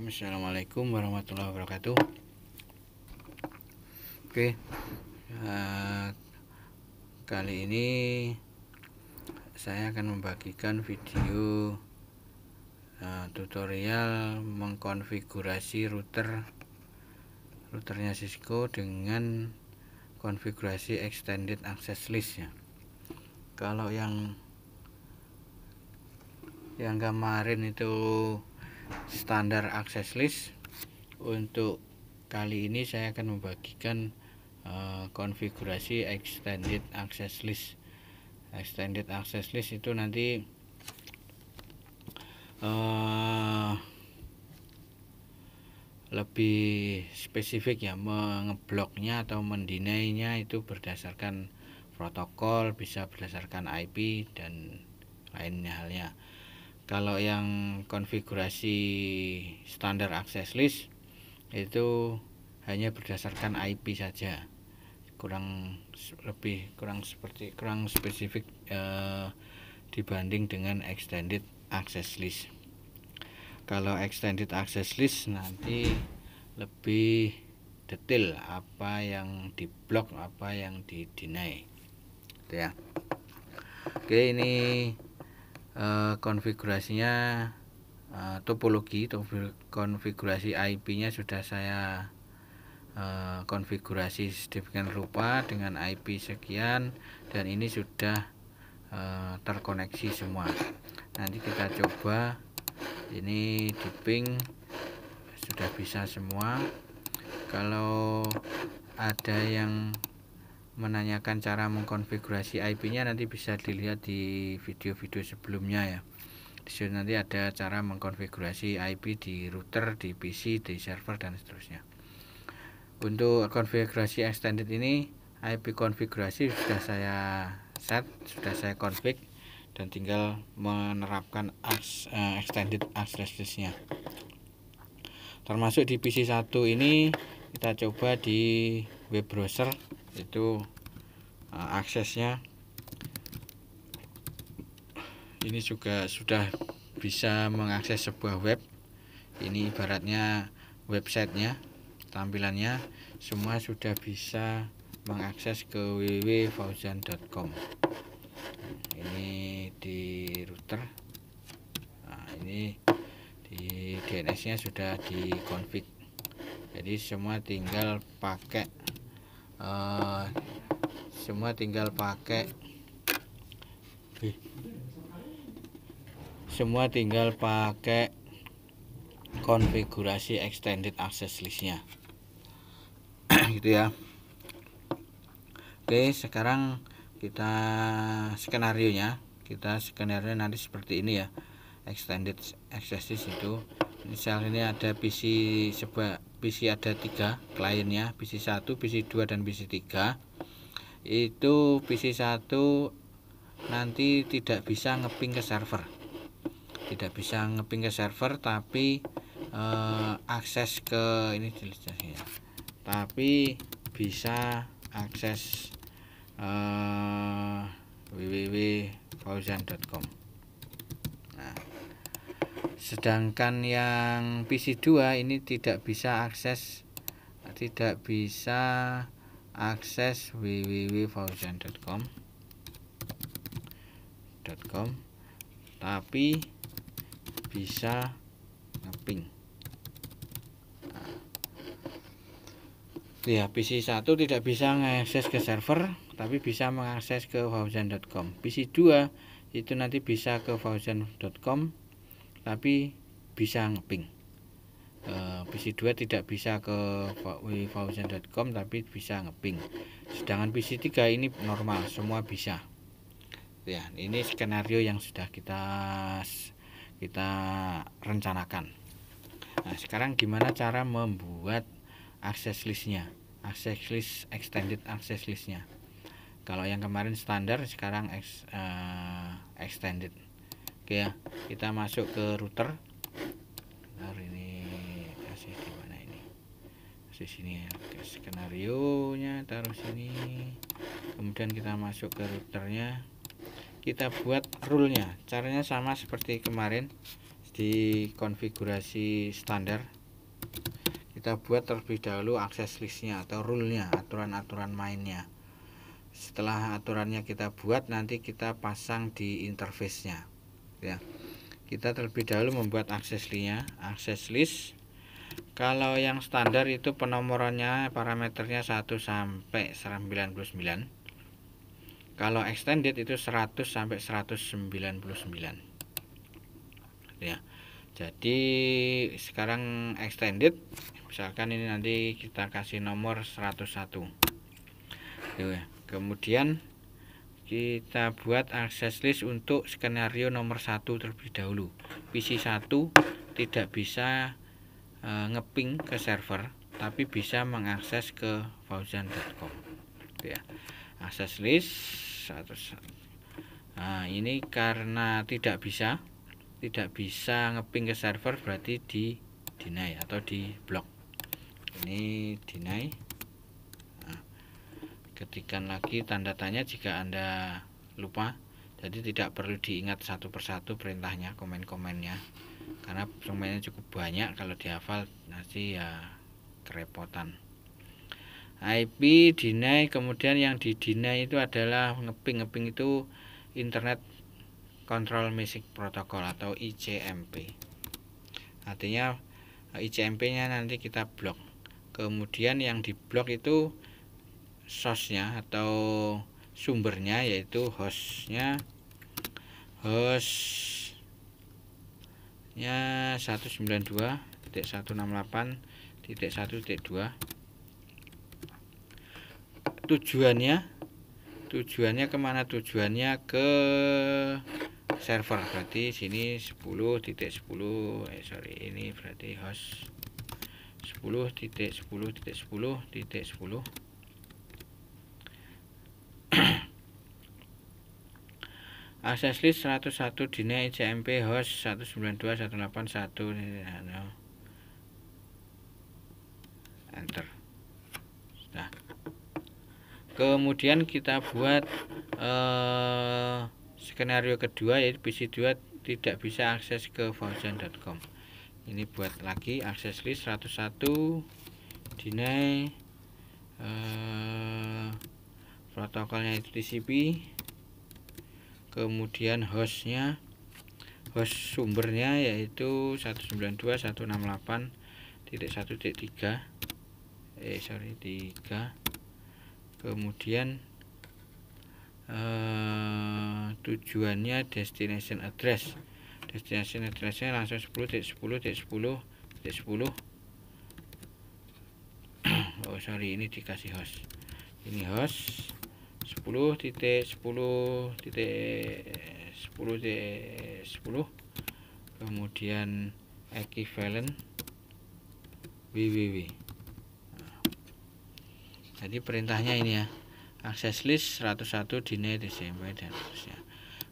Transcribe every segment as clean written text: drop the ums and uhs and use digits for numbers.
Assalamualaikum warahmatullahi wabarakatuh. Oke, kali ini saya akan membagikan video tutorial mengkonfigurasi routernya Cisco dengan konfigurasi extended access list ya. Kalau yang kemarin itu standar access list, untuk kali ini saya akan membagikan konfigurasi extended access list. Extended access list itu nanti lebih spesifik ya, mengebloknya atau mendinainya itu berdasarkan protokol, bisa berdasarkan IP dan lainnya halnya. Kalau yang konfigurasi standar access list itu hanya berdasarkan IP saja, kurang spesifik dibanding dengan extended access list. Kalau extended access list nanti lebih detail apa yang diblok, apa yang di-deny ya. Oke, ini konfigurasinya, topologi konfigurasi IP-nya sudah saya konfigurasi sedemikian rupa dengan IP sekian, dan ini sudah terkoneksi semua. Nanti kita coba, ini di ping sudah bisa semua. Kalau ada yang menanyakan cara mengkonfigurasi IP-nya, nanti bisa dilihat di video-video sebelumnya ya. Di sini nanti ada cara mengkonfigurasi IP di router, di PC, di server dan seterusnya. Untuk konfigurasi extended ini, IP konfigurasi sudah saya set, sudah saya config, dan tinggal menerapkan extended access list-nya. Termasuk di PC 1 ini kita coba di web browser, itu aksesnya ini juga sudah bisa mengakses sebuah web. Ini ibaratnya websitenya, tampilannya semua sudah bisa mengakses ke www.fauzan.com. Ini di router, nah ini di DNS nya sudah di config, jadi semua tinggal pakai konfigurasi extended access list-nya gitu ya. Oke, sekarang kita skenario nanti seperti ini ya. Extended access list itu misal ini ada PC ada 3 kliennya, PC 1, PC 2 dan PC 3. Itu PC 1 nanti tidak bisa ngeping ke server. Tapi akses ke ini ya. Tapi bisa akses www.fauzan.com. Nah, sedangkan yang PC 2 ini tidak bisa akses www.fauzan.com, tapi bisa ngeping. Ya, PC 1 tidak bisa mengakses ke server, tapi bisa mengakses ke fauzan.com. PC 2 itu nanti bisa ke fauzan.com, tapi bisa ngeping. PC 2 tidak bisa ke fauzan.com, tapi bisa ngeping. Sedangkan PC 3 ini normal, semua bisa. Ya, ini skenario yang sudah kita rencanakan. Nah, sekarang gimana cara membuat access listnya, extended access listnya. Kalau yang kemarin standar, sekarang extended. Oke ya, kita masuk ke router. Nah, ini kasih di mana ini? Kasih sini ya. Oke, skenario nya taruh sini. Kemudian kita masuk ke routernya. kita buat rule-nya. Caranya sama seperti kemarin di konfigurasi standar. Kita buat terlebih dahulu akses listnya atau rule-nya, aturan-aturan mainnya. Setelah aturannya kita buat, nanti kita pasang di interface-nya ya. Kita terlebih dahulu membuat akses list. Kalau yang standar itu penomorannya parameternya 1 sampai 99. Kalau extended itu 100 sampai 199 ya. Jadi sekarang extended, misalkan ini nanti kita kasih nomor 101 ya. Kemudian kita buat akses list untuk skenario nomor 1 terlebih dahulu. PC1 tidak bisa ngeping ke server, tapi bisa mengakses ke fauzan.com ya. Akses list 101. Nah, ini karena tidak bisa ngeping ke server, berarti di deny atau di blok. Ini deny. Ketikkan lagi tanda tanya jika Anda lupa. Jadi tidak perlu diingat satu persatu perintahnya, komen-komennya, karena semuanya cukup banyak. Kalau dihafal nanti ya kerepotan. IP deny, kemudian yang di deny itu adalah ngeping itu Internet Control Message Protocol atau ICMP. Artinya ICMP-nya nanti kita blok. Kemudian yang di blok itu source-nya atau sumbernya, yaitu hostnya 192.168.1.2. Tujuannya kemana? Tujuannya ke server, berarti sini 10.10. Ini berarti host 10.10.10.10. Akses list 101 deny ICMP host 192.168.1. Enter. Nah, kemudian kita buat skenario kedua, yaitu PC2 tidak bisa akses ke fauzan.com. Ini buat lagi akses list 101 deny protokolnya itu TCP. Kemudian host sumbernya yaitu 192.168.1.3. 3. Kemudian tujuannya destination addressnya langsung 10.10.10.10. Ini dikasih host. Ini host 10.10.10.10. kemudian equivalent www. Jadi perintahnya ini ya, akses list 101 deny TCP dan seterusnya.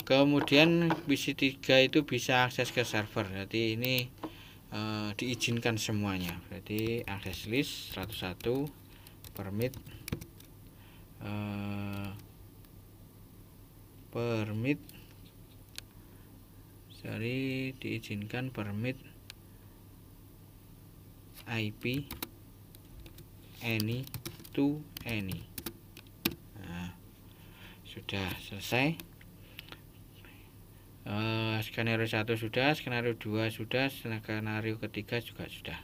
Kemudian PC3 itu bisa akses ke server, jadi ini diizinkan semuanya. Berarti akses list 101 permit diizinkan permit IP any to any. Nah, sudah selesai. Skenario 1 sudah, skenario 2 sudah, skenario ketiga juga sudah.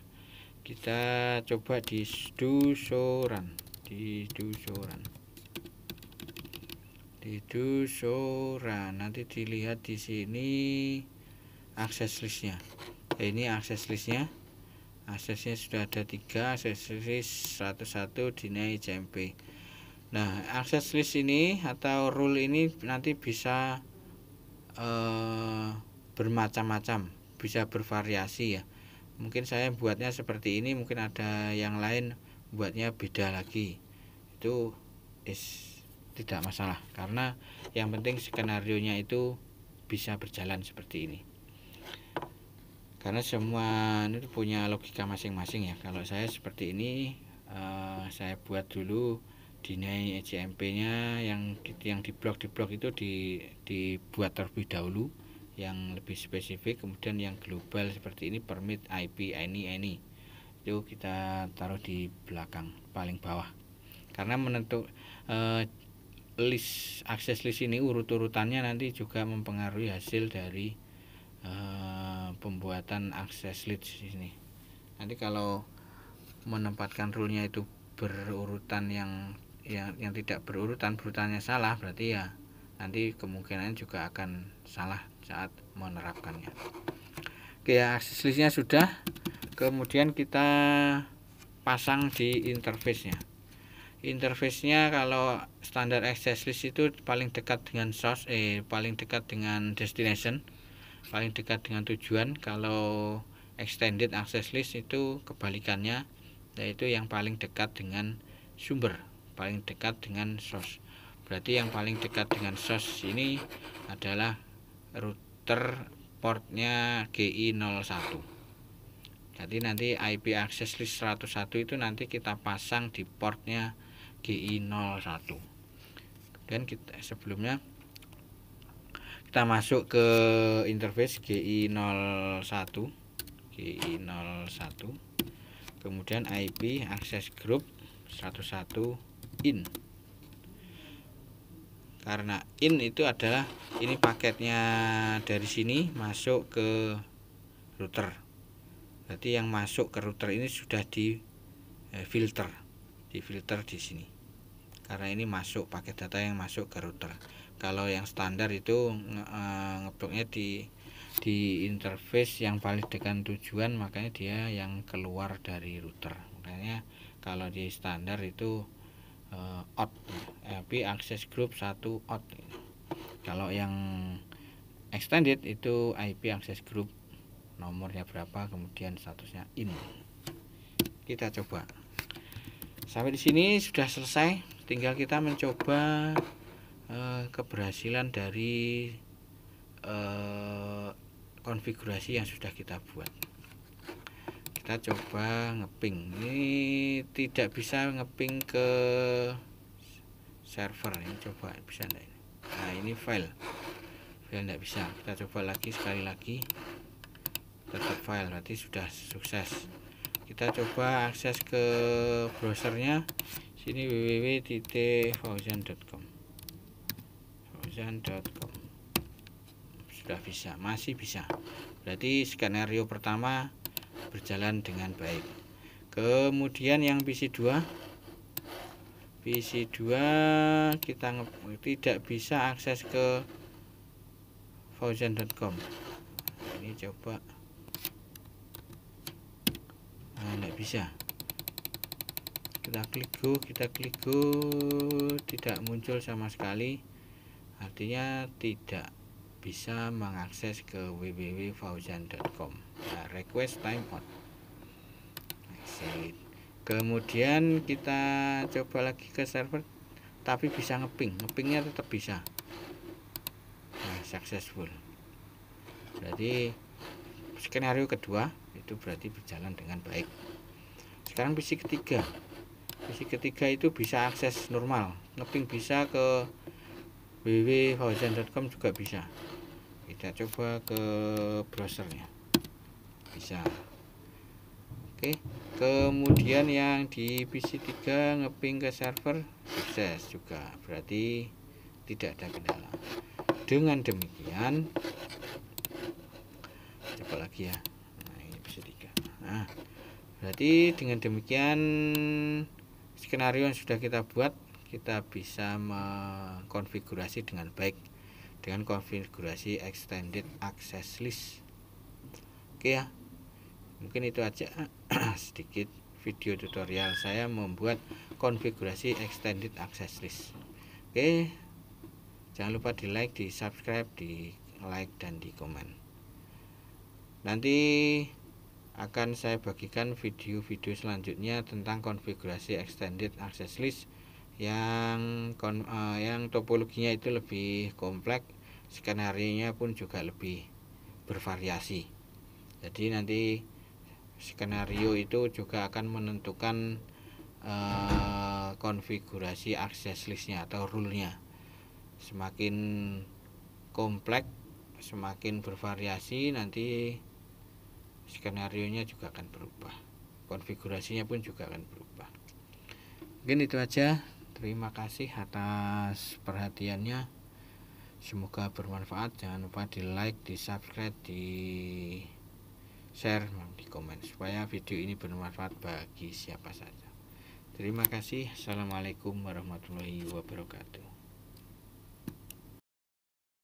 Kita coba di dusoran. Nanti dilihat di sini akses listnya. Ini akses listnya. Aksesnya sudah ada 3, akses list 101 deny ICMP. Nah, akses list ini atau rule ini nanti bisa bermacam-macam, bisa bervariasi ya. Mungkin saya buatnya seperti ini, mungkin ada yang lain buatnya beda lagi. Itu tidak masalah, karena yang penting skenarionya itu bisa berjalan seperti ini. Karena semua ini punya logika masing-masing ya. Kalau saya seperti ini, saya buat dulu deny CMP-nya yang di blok itu dibuat terlebih dahulu yang lebih spesifik, kemudian yang global seperti ini permit IP any itu kita taruh di belakang paling bawah, karena list akses list ini urut-urutannya nanti juga mempengaruhi hasil dari pembuatan akses list ini. Nanti kalau menempatkan rule-nya itu berurutan yang tidak berurutannya salah, berarti ya nanti kemungkinan juga akan salah saat menerapkannya. Oke ya, akses listnya sudah, kemudian kita pasang di interface-nya. Interface-nya kalau standar access list itu paling dekat dengan source, paling dekat dengan destination, paling dekat dengan tujuan. Kalau extended access list itu kebalikannya, yaitu yang paling dekat dengan sumber, paling dekat dengan source. Berarti yang paling dekat dengan source ini adalah router portnya GI01. Jadi nanti IP access list 101 itu nanti kita pasang di portnya GI01. Dan sebelumnya kita masuk ke interface GI01, kemudian IP access group 101 in. Karena in itu adalah ini paketnya dari sini masuk ke router. Berarti yang masuk ke router ini sudah difilter di sini. Karena ini masuk paket data yang masuk ke router. Kalau yang standar itu ngebloknya di interface yang paling dekat tujuan, makanya dia yang keluar dari router. Makanya kalau di standar itu out, IP access group 1 out. Kalau yang extended itu IP access group nomornya berapa, kemudian statusnya in. Kita coba. Sampai di sini sudah selesai, tinggal kita mencoba keberhasilan dari konfigurasi yang sudah kita buat. Kita coba ngeping. Ini tidak bisa ngeping ke server. Ini coba bisa enggak ini? Nah, ini file enggak bisa. Kita coba lagi, sekali lagi. Tetap file, berarti sudah sukses. Kita coba akses ke browsernya. Sini www.fauzan.com. Sudah bisa, masih bisa. Berarti skenario pertama berjalan dengan baik. Kemudian yang PC2 kita tidak bisa akses ke fauzan.com. Ini coba, tidak bisa. Kita klik go, tidak muncul sama sekali. Artinya tidak bisa mengakses ke www.fauzan.com. Nah, request timeout. Exit. Kemudian kita coba lagi ke server, tapi bisa ngepingnya tetap bisa. Nah, successful. Berarti skenario kedua itu berarti berjalan dengan baik. Sekarang PC ketiga itu bisa akses normal, ngeping bisa ke www.fauzan.com juga bisa. Kita coba ke browsernya, bisa. Oke, kemudian yang di PC3 ngeping ke server sukses juga, berarti tidak ada kendala. Dengan demikian, coba lagi ya. Nah, ini PC3. Nah, berarti dengan demikian skenario yang sudah kita buat, kita bisa mengkonfigurasi dengan baik dengan konfigurasi extended access list. Oke ya, mungkin itu aja sedikit video tutorial saya membuat konfigurasi extended access list. Oke, jangan lupa di like, di subscribe, di like, dan di komen. Nanti akan saya bagikan video-video selanjutnya tentang konfigurasi extended access list yang topologinya itu lebih kompleks, skenario-nya pun juga lebih bervariasi. Jadi nanti skenario itu juga akan menentukan konfigurasi access listnya atau rule-nya. Semakin kompleks, semakin bervariasi, nanti skenario-nya juga akan berubah, konfigurasinya pun juga akan berubah. Mungkin itu aja. Terima kasih atas perhatiannya, semoga bermanfaat. Jangan lupa di like, di subscribe, di share, di komen, supaya video ini bermanfaat bagi siapa saja. Terima kasih. Assalamualaikum warahmatullahi wabarakatuh.